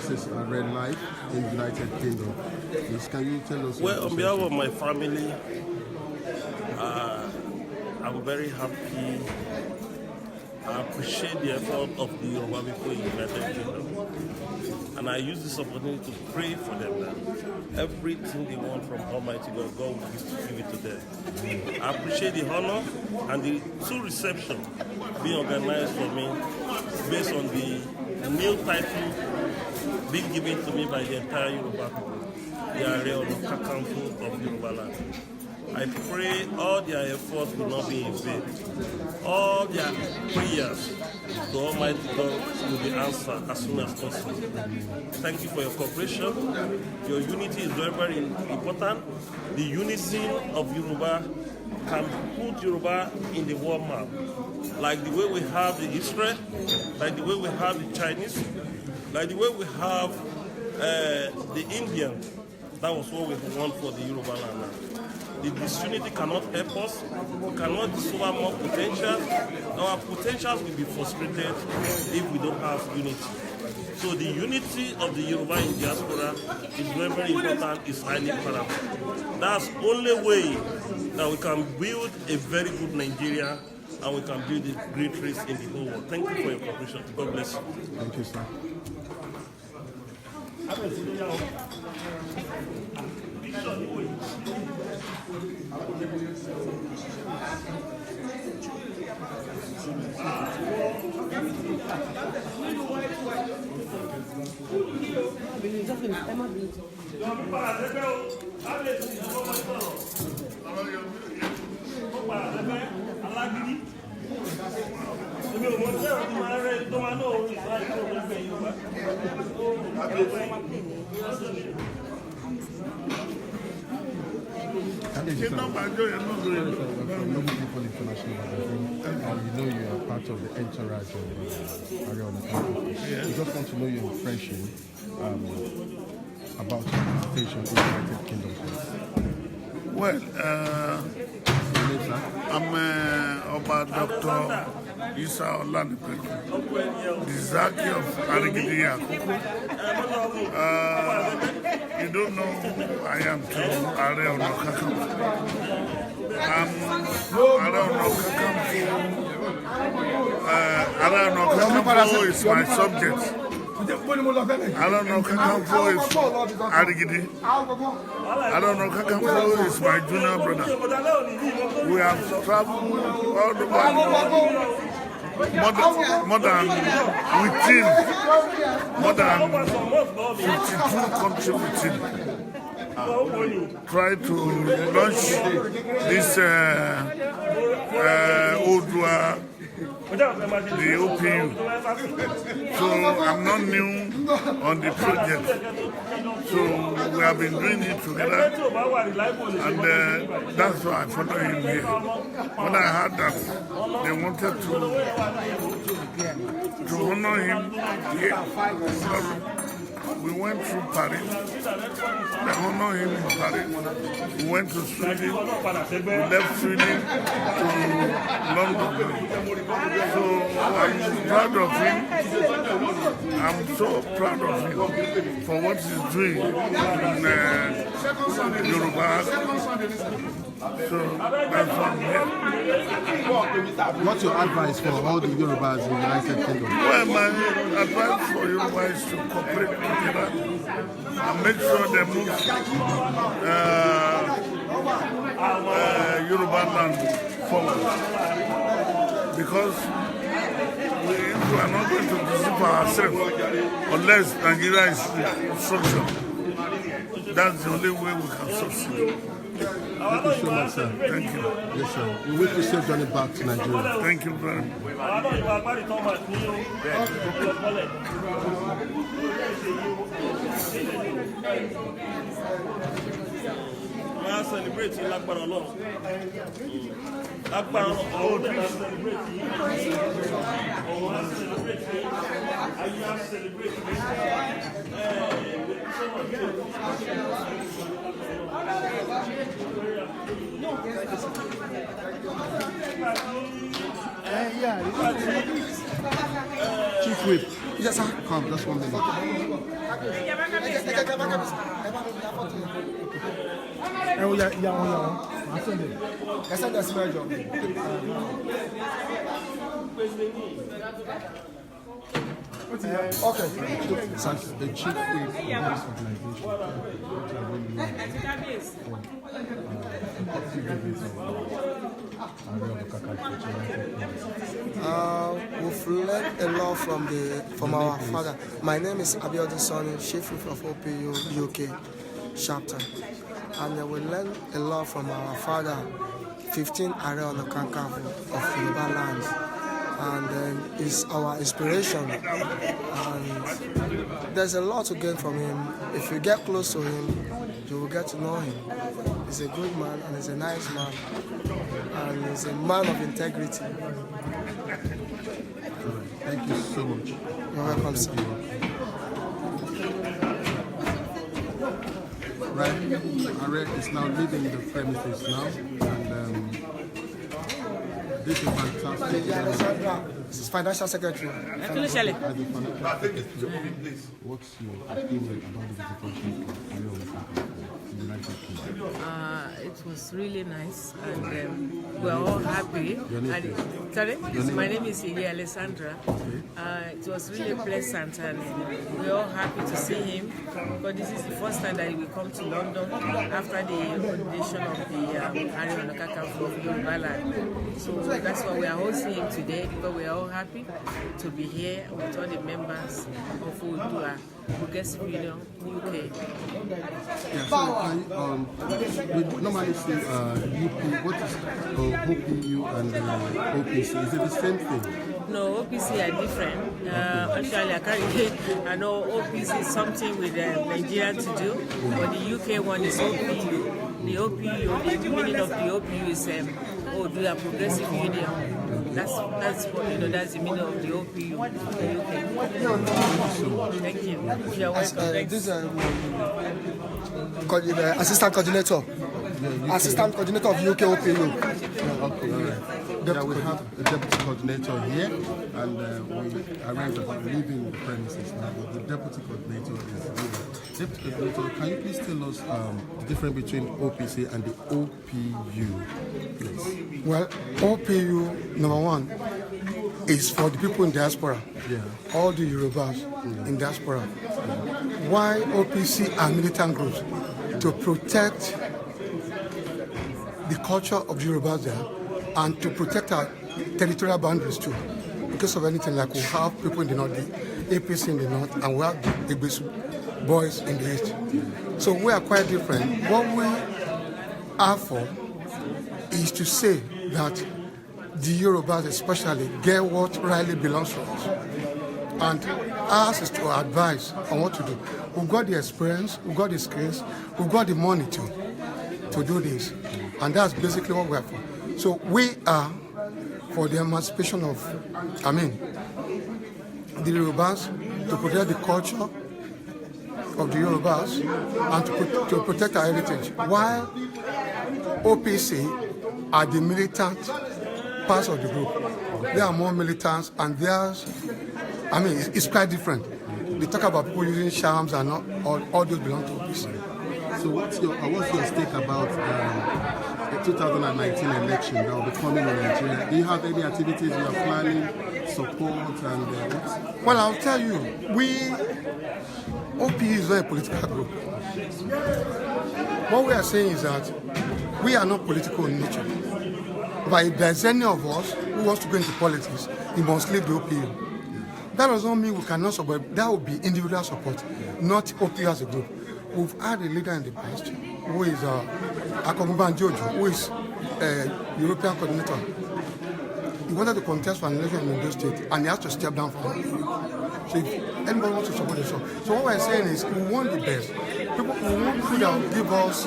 versus Red Life in the United Kingdom. Please, can you tell us? Well, on behalf of my family, I'm very happy. I appreciate the effort of the Yoruba people in the United Kingdom. And I use this opportunity to pray for them that everything they want from Almighty God, God will give it to them. I appreciate the honor and the full reception being organized for me based on the new title being given to me by the entire Yoruba people, the Aare Onakankanfo of Yoruba land. I pray all their efforts will not be in vain. All their prayers to Almighty God will be answered as soon as possible. Thank you for your cooperation. Your unity is very, very important. The unity of Yoruba can put Yoruba in the world map. Like the way we have the Israel, like the way we have the Chinese, like the way we have the Indian. That was what we want for the Yoruba land. The disunity cannot help us. We cannot discover more potential. Our potentials will be frustrated if we don't have unity. So the unity of the Yoruba in diaspora is very, very important, is highly paramount. That's the only way that we can build a very good Nigeria and we can build a great race in the whole world. Thank you for your cooperation. God bless you. Thank you, sir. You know you are part of the entourage of Aare Onakankanfo. Yeah. We just want to know your impression about your station in the United Kingdom. Well, I'm about Dr. Isa Olanipeku, the Zaki of Arigidia. You don't know who I am to Aare Onakankanfo. Aare Onakankanfo is my subject. Aare Onakankanfo is Arigidi. Aare Onakankanfo is my junior brother. We have traveled all the way. More than 52 countries within. Try to launch this Odua, the OPU. So I'm not new on the project. So we have been doing it together, and that's why I follow him here. When I heard that they wanted to honor him here, we went through Paris. They honor him in Paris. We went to Sweden. We left Sweden to London. So I'm proud of him. I'm so proud of him for what he's doing in Yoruba. So that's why I'm here. What's your advice for all the Yorubas in the United Kingdom? Well, my advice for Yoruba is to cooperate together and make sure they move Yoruba land forward. Because we are not going to deceive ourselves unless Nigeria is structured. That's the only way we can succeed. Thank you so much, sir. Thank you. Yes, sir. We wish you safe journey back to Nigeria. Thank you very much. Celebrate Chief Whip. Yes, sir. Come, just 1 minute. Okay. So the chief whip of this organization, which I really love, We've learned a lot from our father. My name is Aare Onakankanfo, Chief Whip of OPU UK chapter, and we learned a lot from our father, 15 Aare Onakankanfo of Yoruba land, and is our inspiration. And there's a lot to gain from him. If you get close to him, you will get to know him. He's a good man and he's a nice man, and he's a man of integrity. thank you so much. You're welcome, sir. Right, Aare is now leaving the premises now, and this is fantastic. This is Financial Secretary. As the financial secretary, what's your opinion about the visitation of Aare Onakankanfo in the United Kingdom? It was really nice, and we're all happy. Sorry, my name is Alessandra. It was really pleasant, and we're all happy to see him, because this is the first time that he will come to London after the inauguration of the Aare Onakankanfo of Yoruba land. So that's why we are hosting him today, because we are all happy to be here with all the members of Udua Progressive Union UK. Yeah, so we normally say UP, what is OPU and OPC? Is it the same thing? No, OPC are different. Actually, I know OPC is something with Nigeria to do, but the UK one is OPU. The OPU, the meaning of the OPU is Odua Progressive Union. That's what that's the meaning of the OPU in the UK. Thank you. You're welcome. This is assistant coordinator. Assistant coordinator of UK OPU. Okay, all right. Yeah, we have a deputy coordinator here, and we arrived at leaving the premises now, but the deputy coordinator is here. Deputy coordinator, can you please tell us the difference between OPC and the OPU, please? Well, OPU, number one, is for the people in diaspora, all the Yorubas in diaspora. Why OPC are militant groups? To protect the culture of the Yorubas there, and to protect our territorial boundaries too. Because of anything, like we have people in the north, the APC in the north, and we have the Igbesu boys in the east. So we are quite different. What we are for is to say that the Yorubas especially get what rightly belongs to us. And ours is to advise on what to do. We've got the experience, we've got the skills, we've got the money to do this. And that's basically what we're for. So we are for the emancipation of, the Yorubas, to protect the culture of the Yorubas, and to protect our heritage. While OPC are the militant parts of the group. They are more militants, and theirs, it's quite different. They talk about people using charms, and not all those belong to OPC. So what's your stake about the 2019 election that will be coming in Nigeria? Do you have any activities you are planning, support, and what? Well, I'll tell you, OPU is not a political group. What we are saying is that we are not political in nature. But if there's any of us who wants to go into politics, he must leave the OPU. That does not mean we cannot support. That would be individual support, not OPU as a group. We've had a leader in the past who is Akogunban Jojo, who is a European coordinator. He wanted to contest for an election in Indo State, and he has to step down from it. So if anybody wants to support the show. So what we're saying is we want the best. We want people that will give us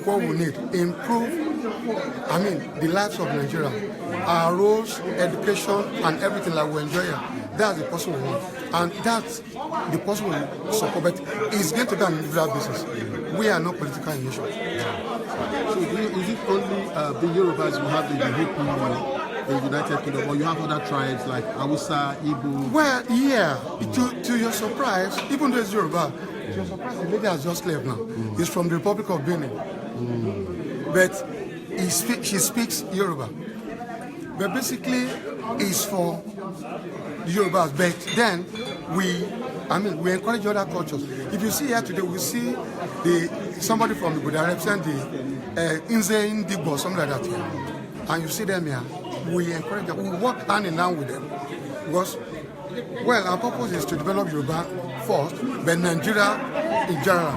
what we need, improve, the lives of Nigeria, our roads, education, and everything like we enjoy here. That's the person we want. And that's the person we support. But it's going to be an individual basis. We are not political in nature. So is it only the Yorubas who have the UPU in United Kingdom, or you have other tribes like Hausa, Igbo? Well, yeah. To your surprise, even though it's Yoruba, to your surprise, the lady has just left now. He's from the Republic of Benin. But she speaks Yoruba. But basically, it's for the Yorubas. But then, we encourage other cultures. If you see here today, we see somebody from Igbo that represent the Inze Indigbo, something like that here. And you see them here. We encourage them. We work hand in hand with them. Because, well, our purpose is to develop Yoruba first, but Nigeria in general.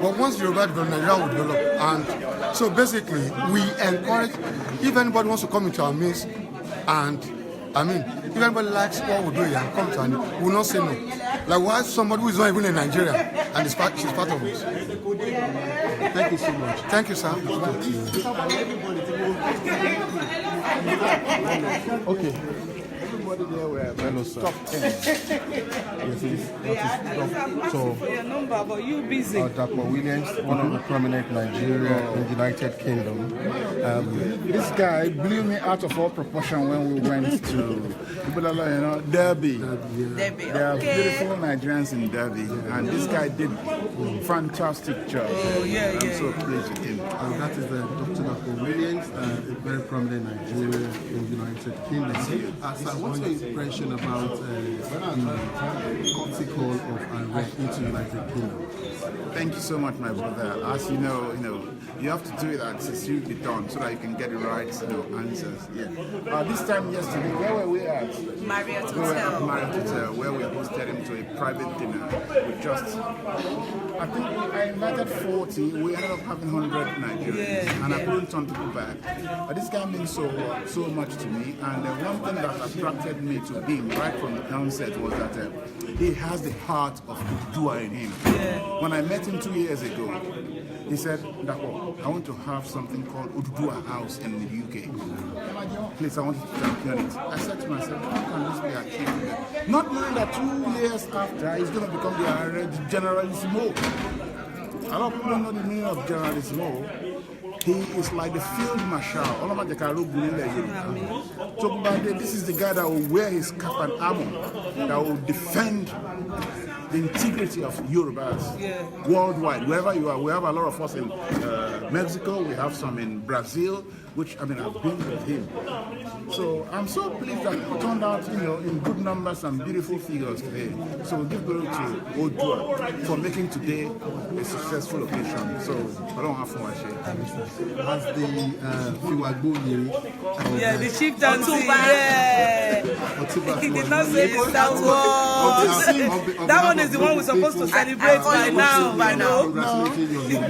But once Yoruba develop, Nigeria will develop. And so basically, we encourage, if anybody wants to come into our midst, and if anybody likes what we do here and come to us, we will not say no. Like why somebody who is not even in Nigeria and she's part of us. Thank you so much. Thank you, sir. Okay. Everybody there were top 10. Yes, so for your number, but you busy. Dr. Williams, one of the prominent Nigeria in the United Kingdom. This guy blew me out of all proportion when we went to Derby. There are beautiful Nigerians in Derby, and this guy did fantastic job. I'm so pleased with him. That is Dr. Williams, a very prominent Nigerian in the United Kingdom. So what's your impression about the article of Aare into the United Kingdom? Thank you so much, my brother. As you know, you have to do it as it should be done so that you can get the right answers. Yeah. This time yesterday, where were we at? Marriott We were at Hotel. Marriott Hotel, where we hosted him to a private dinner with just, I think I invited 40, we ended up having 100 Nigerians, and I couldn't turn people back. But this guy means so much to me, and one thing that attracted me to him right from the onset was that he has the heart of Udua in him. When I met him 2 years ago, he said, Dapo, I want to have something called Udua House in the UK. Please, I want you to champion it. I said to myself, how can this be achieved? Not knowing that 2 years after, he's going to become the Generalissimo. A lot of people don't know the meaning of Generalissimo. He is like the field marshal. So this is the guy that will wear his cap and armor, that will defend the integrity of Yorubas worldwide, wherever you are. We have a lot of us in Mexico, we have some in Brazil, which, I've been with him. So I'm so pleased that it turned out, in good numbers and beautiful figures today. So we give glory to Odua for making today a successful occasion. So I don't have much here. As the Fiwagboye, The chieftaincy, He did not say it that one. That one is the one we're supposed to celebrate by now. Congratulations, your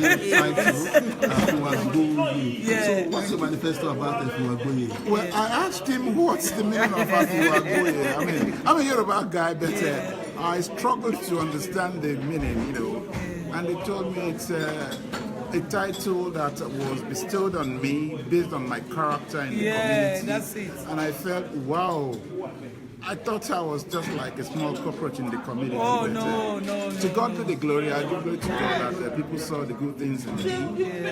Fiwagboye. So what's your manifesto about the Fiwagboye? Well, I asked him what's the meaning of Fiwagboye. I'm a Yoruba guy, but I struggled to understand the meaning, And they told me it's a title that was bestowed on me based on my character in the community. That's it. And I felt, wow. I thought I was just like a small cockroach in the community. Oh, but, no. To God be the glory. I give glory to God that people saw the good things in me.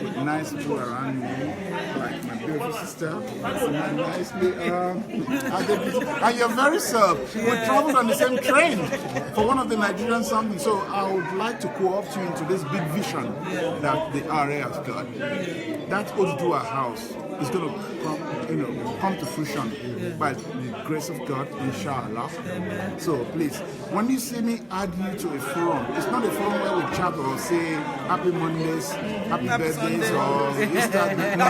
With nice people around me, like my beautiful sister. Nicely, and you're very served. We traveled on the same train for one of the Nigerian something. So I would like to co-opt you into this big vision that the Aare has got. That Odua house is going to come to fruition by the grace of God, inshallah. So please, when you see me add you to a forum, it's not a forum where we chat or say happy Mondays, happy birthdays, or Easter. No.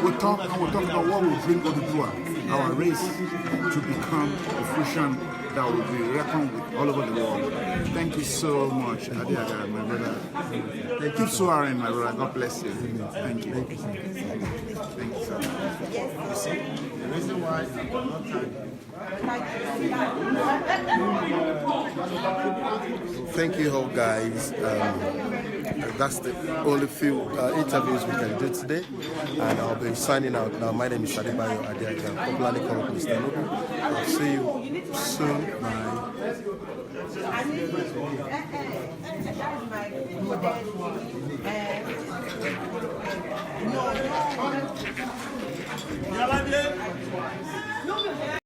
We talk about what will bring Odua, our race, to become a fruition that will be reckoned with all over the world. Thank you so much, Adiaga, my brother. Keep soaring, my brother. God bless you. Thank you. Thank you, sir. You see, the reason why Thank you all, guys. that's the only few interviews we can do today. And I'll be signing out now. My name is Adebayo Adiajan, popularly called Mr. Nobu. I'll see you soon. Bye.